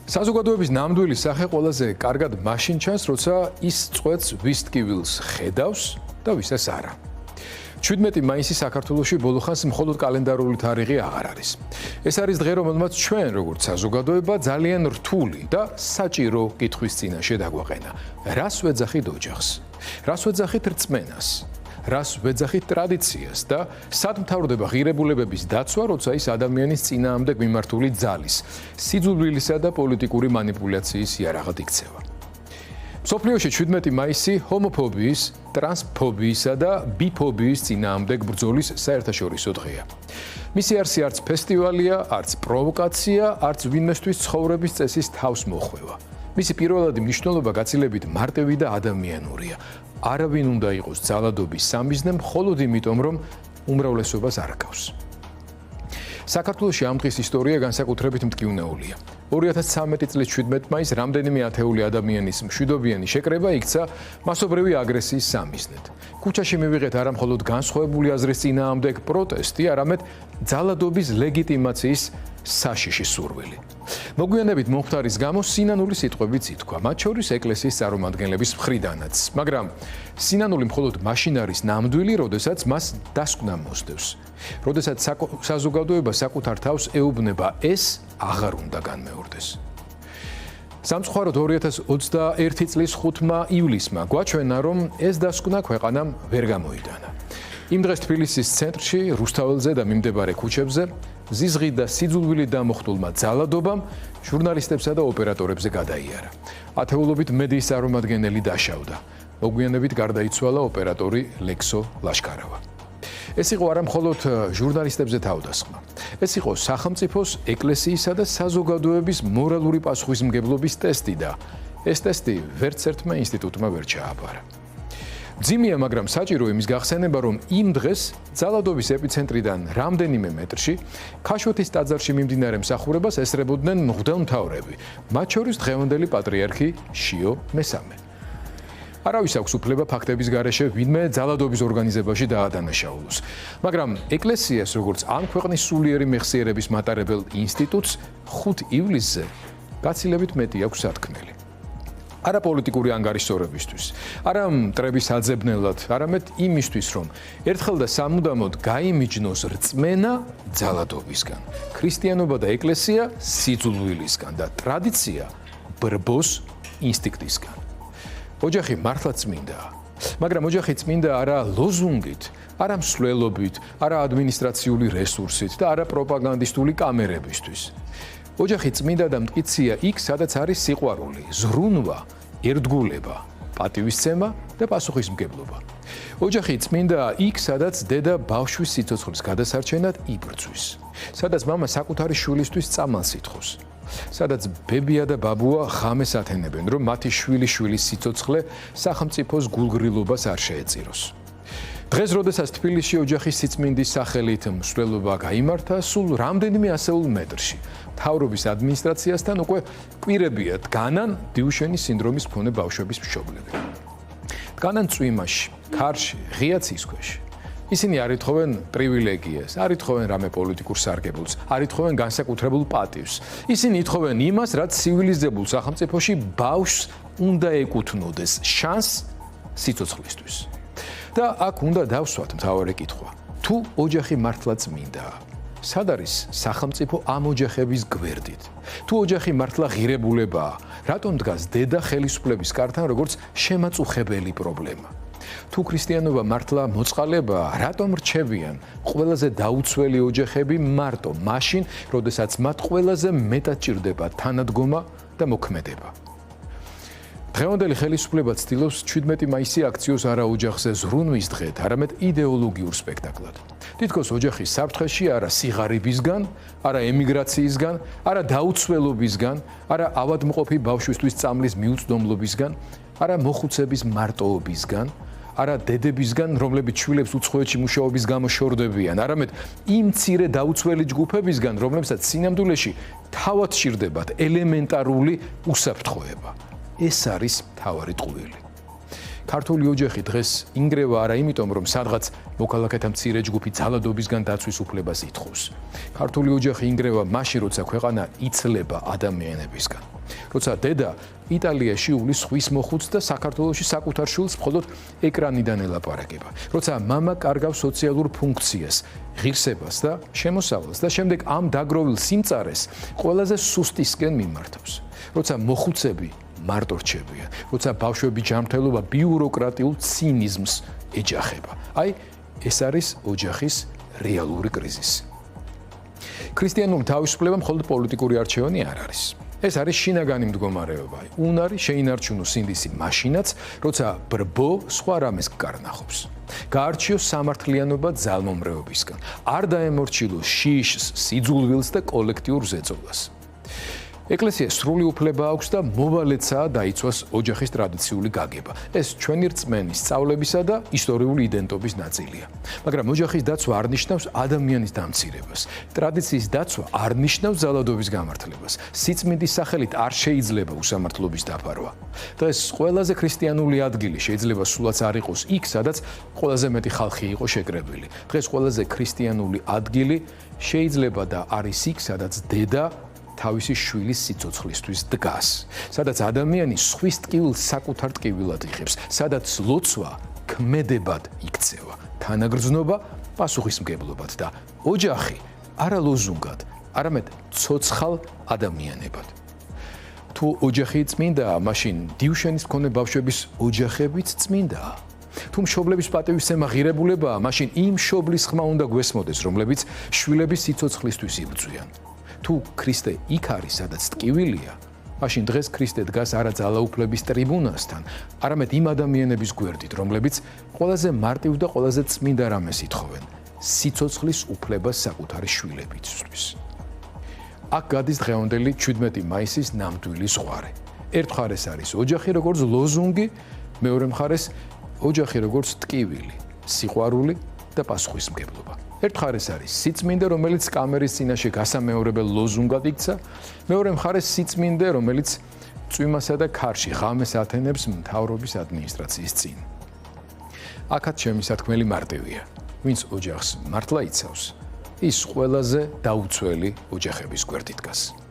საზოგადოების ნამდვილი სახე ყველაზე კარგად მაშინ ჩანს, როცა ის წვეთს ვის ტკივილს ხედავს და ვისაც არა. 17 მაისი საქართველოში ბოლოხანს მხოლოდ კალენდარული თარიღი აღარ არის. ეს არის დღე, რომელმაც ჩვენ, როგორც საზოგადოება, ძალიან რთული და საჭირო კითხვის წინაშე დაგვაყენა. რას ვეძახით ოჯახს? რას ვეძახით რწმენას? რას ვეძახით ტრადიციას და სად მთავრდება ღირებულებების დაცვა, როცა ის ადამიანის წინააღმდეგ მიმართული ძალის, სიძულვილისა და პოლიტიკური манипуляციის იარაღად იქცევა. მსოფლიოში 17 მაისი ჰომოფობიის, ტრანსფობიისა და ბიფობიის წინააღმდეგ ბრძოლის საერთაშორისო დღეა. მისი არსი არც ფესტივალია, არც პროვოკაცია, არც ვინმესთვის ცხოვრების წესის თავს მოხვევა. მისი პირველადი მნიშვნელობა გაცილებით მარტივი და ადამიანურია. არავინ უნდა იყოს ძალადობის სამიზნე მხოლოდ იმიტომ, რომ უმრავლესობას არ გავს. საქართველოში ამ დღის ისტორია განსაკუთრებით მტკივნეულია. 2013 წლის 17 მაისს რამდენიმე ათეული ადამიანის მშვიდობიანი შეკრება იქცა მასობრივი აგრესიის სამიზნედ. ქუჩაში მივიღეთ არა მხოლოდ განსხვავებული აზრის წინააღმდეგ პროტესტი, არამედ ძალადობის ლეგიტიმაციის საშიში სურვილი. მოგვიანებით მომხდარის გამო სინანული სიტყვებიც ითქვა, მათ შორის ეკლესიის წარმომადგენლების მხრიდანაც, მაგრამ სინანული მხოლოდ მაშინ არის ნამდვილი, როდესაც მას დასკვნა მოსდევს. როდესაც საზოგადოება საკუთარ თავს ეუბნება, ეს აღარ უნდა განმეორდეს. სამწუხაროდ 2021 წლის 5 ივლისმა გვაჩვენა, რომ ეს დასკვნა ქვეყანამ ვერ გამოიტანა. იმ დღეს თბილისის ცენტრში, რუსთაველზე და მიმდებარე ქუჩებზე ზიზღი და სიძულვილი დამოხტულმა ძალადობამ ჟურნალისტებსა და ოპერატორებზე გადაიარა. ათეულობით მედიის წარმომადგენელი დაშავდა. მოგვიანებით გარდაიცვალა ოპერატორი ლექსო ლაშკარავა. ეს იყო არა მხოლოდ ჟურნალისტებზე თავდასხმა. ეს იყო სახელმწიფოს, ეკლესიისა და საზოგადოების მორალური პასუხისმგებლობის ტესტი და ეს ტესტი ვერც ერთმა ინსტიტუტმა ვერ ჩააბარა. ძიმია, მაგრამ საჭირო იმის გახსენება, რომ იმ დღეს ძალადობის ეპიცენტრიდან რამდენიმე მეტრში ქაშვეთის ტაძარში მიმდინარე მსახურებას ესწრებოდნენ მღვდელმთავრები, მათ შორის დღევანდელი პატრიარქი შიო მესამე. არავის აქვს უფლება ფაქტების გარეშე ვინმე ძალადობის ორგანიზებაში დაადანაშაულოს, მაგრამ ეკლესიას, როგორც ამ ქვეყნის სულიერი მეხსიერების მატარებელ ინსტიტუტს, 5 ივლისზე გაცილებით მეტი აქვს სათქმელი. არა პოლიტიკური ანგარიშსწორებისთვის, არა მტრების აძებნელად, არამედ იმისთვის, რომ ერთხელ და სამუდამოდ გაიმიჯნოს რწმენა ძალადობისგან, ქრისტიანობა და ეკლესია სიძულვილისგან და ტრადიცია ბრბოს ინსტინქტისგან. ოჯახი მართლა წმინდაა, მაგრამ ოჯახი წმინდა არა ლოზუნგით, არა მსვლელობით, არა ადმინისტრაციული რესურსით და არა პროპაგანდისტული კამერებისთვის. ოჯახი წმინდა და მტკიცია იქ, სადაც არის სიყვარული, ზრუნვა, ერთგულება, პატივისცემა და პასუხისმგებლობა. ოჯახი წმინდა იქ, სადაც დედა ბავშვის სიცოცხლის გადასარჩენად იბრძვის, სადაც მამა საკუთარი შვილისთვის წამალს ითხოვს, სადაც ბებია და ბაბუა ღამეს ათენებენ, რომ მათი შვილიშვილის სიცოცხლე სახელმწიფოს გულგრილობას არ შეეწიროს. დღეს, როდესაც თბილისში ოჯახის სიწმინდის სახელით მსვლელობა გაიმართა, სულ რამდენიმე ასეულ მეტრში მთავრობის ადმინისტრაციასთან უკვე კვირებია დგანან დიუშენის სინდრომის მქონე ბავშვების მშობლები. დგანან წვიმაში, ქარში, ღია ცის ქვეშ. ისინი არ ითხოვენ პრივილეგიას, არ ითხოვენ რამე პოლიტიკურ სარგებელს, არ ითხოვენ განსაკუთრებულ პატივს. ისინი ითხოვენ იმას, რაც ცივილიზებულ სახელმწიფოში ბავშვს უნდა ეკუთვნოდეს შანსს სიცოცხლისთვის. და აქ უნდა დავსვათ მთავარი კითხვა. თუ ოჯახი მართლა წმინდაა, სად არის სახელმწიფო ამ ოჯახების გვერდით? თუ ოჯახი მართლა ღირებულებაა, რატომ დგას დედა ხელისუფლების კართან როგორც შემაწუხებელი პრობლემა? თუ ქრისტიანობა მართლა მოწყალებაა, რატომ რჩებიან ყველაზე დაუცველი ოჯახები მარტო მაშინ, როდესაც მათ ყველაზე მეტად ჭირდება თანადგომა და მოქმედება? დღევანდელი ხელისუფლება ცდილობს 17 მაისი აქციოს არა ოჯახზე ზრუნვის დღედ, არამედ იდეოლოგიურ სპექტაკლად. თითქოს ოჯახის საფრთხეში არა სიღარიბისგან, არა ემიგრაციისგან, არა დაუცველობისგან, არა ავადმყოფი ბავშვისთვის წამლის მიუწვდომლობისგან, არა მოხუცების მარტოობისგან, არა დედებისგან, რომლებიც შვილებს უცხოეთში მუშაობის გამო შორდებიან, არამედ იმ მცირე დაუცველი ჯგუფებისგან, რომლებსაც სინამდვილეში თავად სჭირდებათ ელემენტარული უსაფრთხოება. ეს არის მთავარი ტყუილი. ქართული ოჯახი დღეს ინგრევა არა იმიტომ, რომ სადღაც მოქალაქეთა მცირე ჯგუფი ძალადობისგან დაცვის უფლებას ითხოვს. ქართული ოჯახი ინგრევა მაშინ, როცა ქვეყანა იცლება ადამიანებისგან. როცა დედა იტალიაში უვლის ხვის მოხუცს და საქართველოში საკუთარ შვილს მხოლოდ ეკრანიდან ელაპარაკება. როცა მამა კარგავს სოციალურ ფუნქციას, ღირსებას და შემოსავალს და შემდეგ ამ დაგროვილ სიმწარეს ყველაზე სუსტისკენ მიმართავს. როცა მოხუცები მარტო რჩებიან, როცა ბავშვები ჯანმრთელობა ბიუროკრატიულ ცინიზმს ეჯახება. აი, ეს არის ოჯახის რეალური კრიზისი. ქრისტიანული თავისუფლება მხოლოდ პოლიტიკური არჩევანი არ არის. ეს არის შინაგანი მდგომარეობა. უნარი შეინარჩუნოს სინდისი მაშინაც, როცა ბრბო სხვა რამეს გარნახობს. გაარჩიოს სამართლიანობა ძალმომრეობისგან. არ დაემორჩილოს შიშს, სიძულვილს და კოლექტიურ ზეწოლას. ეკლესიას სრული უფლება აქვს და მოვალეცაა დაიცვას ოჯახის ტრადიციული გაგება. ეს ჩვენი რწმენის, სწავლებისა და ისტორიული იდენტობის ნაწილია. მაგრამ ოჯახის დაცვა არ ნიშნავს ადამიანის დამცირებას. ტრადიციის დაცვა არ ნიშნავს ძალადობის გამართლებას. სიწმინდის სახელით არ შეიძლება უსამართლობის დაფარვა. დღეს ყველაზე ქრისტიანული ადგილი შეიძლება სულაც არ იყოს იქ, სადაც ყველაზე მეტი ხალხი იყო შეკრებილი. დღეს ყველაზე ქრისტიანული ადგილი შეიძლება და არის იქ, სადაც დედა თავისი შვილის სიცოცხლისთვის დგას, სადაც ადამიანი სხვის ტკივილს საკუთარ ტკივილად იღებს, სადაც ლოცვა ქმედებად იქცევა, თანაგრძნობა პასუხისმგებლობად და ოჯახი არა ლოზუნგად, არამედ ცოცხალ ადამიანებად. თუ ოჯახი წმინდაა, მაშინ დიუშენის მქონე ბავშვების ოჯახებიც წმინდაა. თუ მშობლების პატივისცემა ღირებულებაა, მაშინ იმ მშობლის ხმა უნდა გვესმოდეს, რომლებიც შვილების სიცოცხლისთვის იბრძვიან. თუ ქრისტე იქ არის, სადაც ტკივილია, მაშინ დღეს ქრისტე დგას არა ძალაუფლების ტრიბუნასთან, არამედ იმ ადამიანების გვერდით, რომლებიც ყველაზე მარტივ და ყველაზე წმინდა რამეს ითხოვენ, სიცოცხლის უფლებას საკუთარი შვილებისთვის. აქ გადის დღევანდელი 17 მაისის ნამდვილი ზღვარი. ერთ მხარეს არის ოჯახი როგორც ლოზუნგი, მეორე მხარეს ოჯახი როგორც ტკივილი, სიყვარული და პასუხისმგებლობა. ერთ მხარეს არის სიწმინდე, რომელიც კამერის წინაშე გასამეორებელ ლოზუნგად იქცა, მეორე მხარეს სიწმინდე, რომელიც წვიმასა და ქარში ღამეს ათენებს მთავრობის ადმინისტრაციის წინ. აქაც ჩემი სათქმელი მარტივია. ვინც ოჯახს მართლა იცავს, ის ყველაზე დაუცველი ოჯახების გვერდით დგას.